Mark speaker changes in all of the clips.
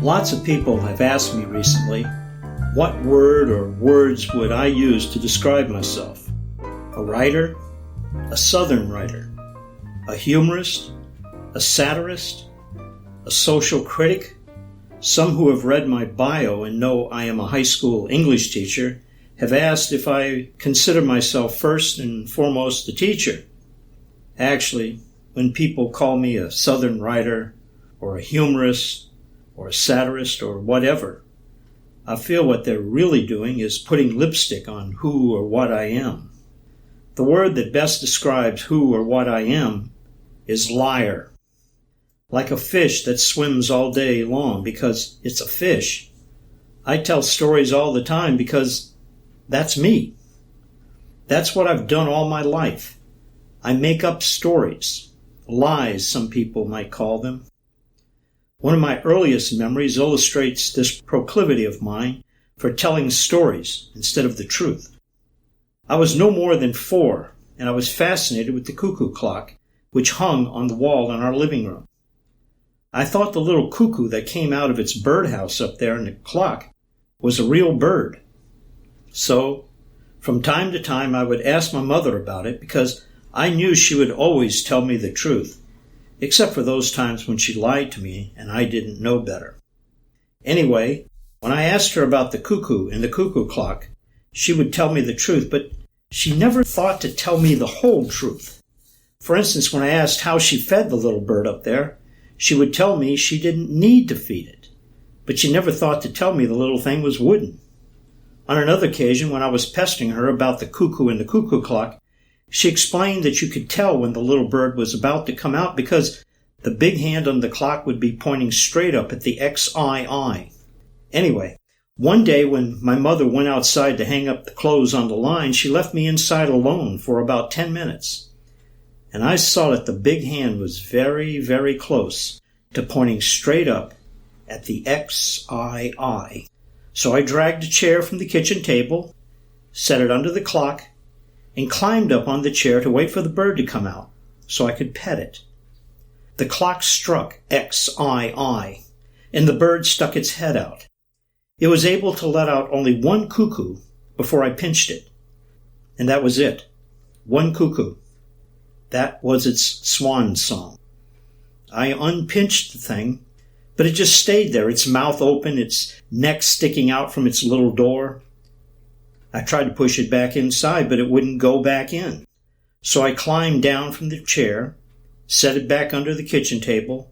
Speaker 1: Lots of people have asked me recently, what word or words would I use to describe myself? A writer? A Southern writer? A humorist? A satirist? A social critic? Some who have read my bio and know I am a high school English teacher have asked if I consider myself first and foremost a teacher. Actually, when people call me a Southern writer or a humorist or a satirist or whatever, I feel what they're really doing is putting lipstick on who or what I am. The word that best describes who or what I am is liar. Like a fish that swims all day long because it's a fish. I tell stories all the time because that's me. That's what I've done all my life. I make up stories. Lies, some people might call them. One of my earliest memories illustrates this proclivity of mine for telling stories instead of the truth. I was no more than 4, and I was fascinated with the cuckoo clock, which hung on the wall in our living room. I thought the little cuckoo that came out of its birdhouse up there in the clock was a real bird. So, from time to time, I would ask my mother about it because I knew she would always tell me the truth, except for those times when she lied to me and I didn't know better. Anyway, when I asked her about the cuckoo and the cuckoo clock, she would tell me the truth, but she never thought to tell me the whole truth. For instance, when I asked how she fed the little bird up there, she would tell me she didn't need to feed it, but she never thought to tell me the little thing was wooden. On another occasion, when I was pestering her about the cuckoo and the cuckoo clock, she explained that you could tell when the little bird was about to come out because the big hand on the clock would be pointing straight up at the XII. Anyway, one day when my mother went outside to hang up the clothes on the line, she left me inside alone for about 10 minutes. And I saw that the big hand was very, very close to pointing straight up at the XII. So I dragged a chair from the kitchen table, set it under the clock, and climbed up on the chair to wait for the bird to come out so I could pet it. The clock struck XII, and the bird stuck its head out. It was able to let out only one cuckoo before I pinched it. And that was it. One cuckoo. That was its swan song. I unpinched the thing, but it just stayed there, its mouth open, its neck sticking out from its little door. I tried to push it back inside, but it wouldn't go back in. So I climbed down from the chair, set it back under the kitchen table,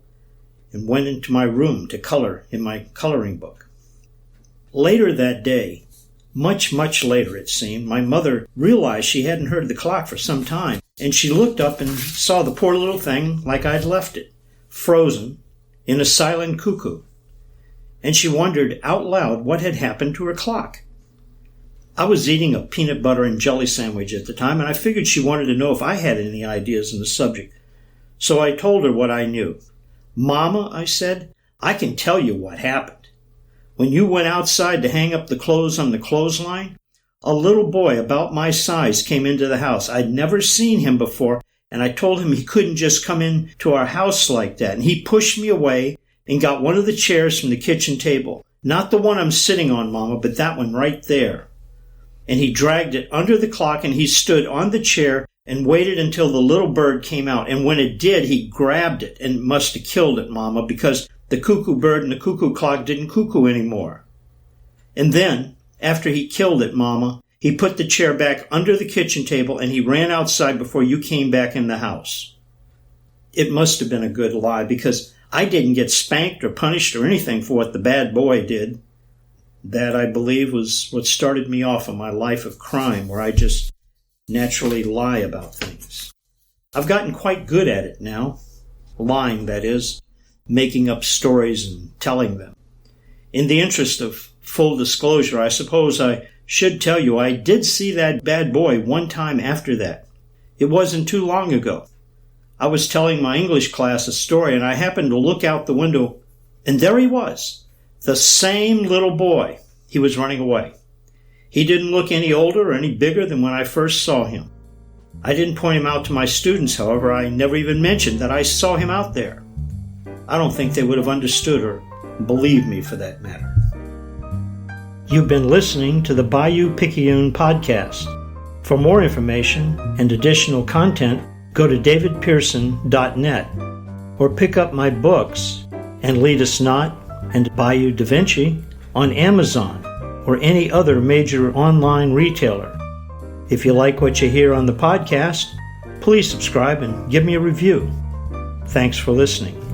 Speaker 1: and went into my room to color in my coloring book. Later that day, much later it seemed, my mother realized she hadn't heard the clock for some time, and she looked up and saw the poor little thing like I'd left it, frozen, in a silent cuckoo. And she wondered out loud what had happened to her clock. I was eating a peanut butter and jelly sandwich at the time, and I figured she wanted to know if I had any ideas on the subject. So I told her what I knew. "Mama," I said, "I can tell you what happened. When you went outside to hang up the clothes on the clothesline, a little boy about my size came into the house. I'd never seen him before, and I told him he couldn't just come into our house like that. And he pushed me away and got one of the chairs from the kitchen table. Not the one I'm sitting on, Mama, but that one right there. And he dragged it under the clock, and he stood on the chair and waited until the little bird came out. And when it did, he grabbed it and must have killed it, Mama, because the cuckoo bird and the cuckoo clock didn't cuckoo anymore. And then, after he killed it, Mama, he put the chair back under the kitchen table, and he ran outside before you came back in the house." It must have been a good lie, because I didn't get spanked or punished or anything for what the bad boy did. That, I believe, was what started me off on my life of crime, where I just naturally lie about things. I've gotten quite good at it now. Lying, that is. Making up stories and telling them. In the interest of full disclosure, I suppose I should tell you I did see that bad boy one time after that. It wasn't too long ago. I was telling my English class a story, and I happened to look out the window, and there he was. The same little boy. He was running away. He didn't look any older or any bigger than when I first saw him. I didn't point him out to my students, however. I never even mentioned that I saw him out there. I don't think they would have understood or Believe me, for that matter. You've been listening to the Bayou Picayune podcast. For more information and additional content, go to davidpearson.net or pick up my books, And Lead Us Not and Bayou Da Vinci, on Amazon or any other major online retailer. If you like what you hear on the podcast, please subscribe and give me a review. Thanks for listening.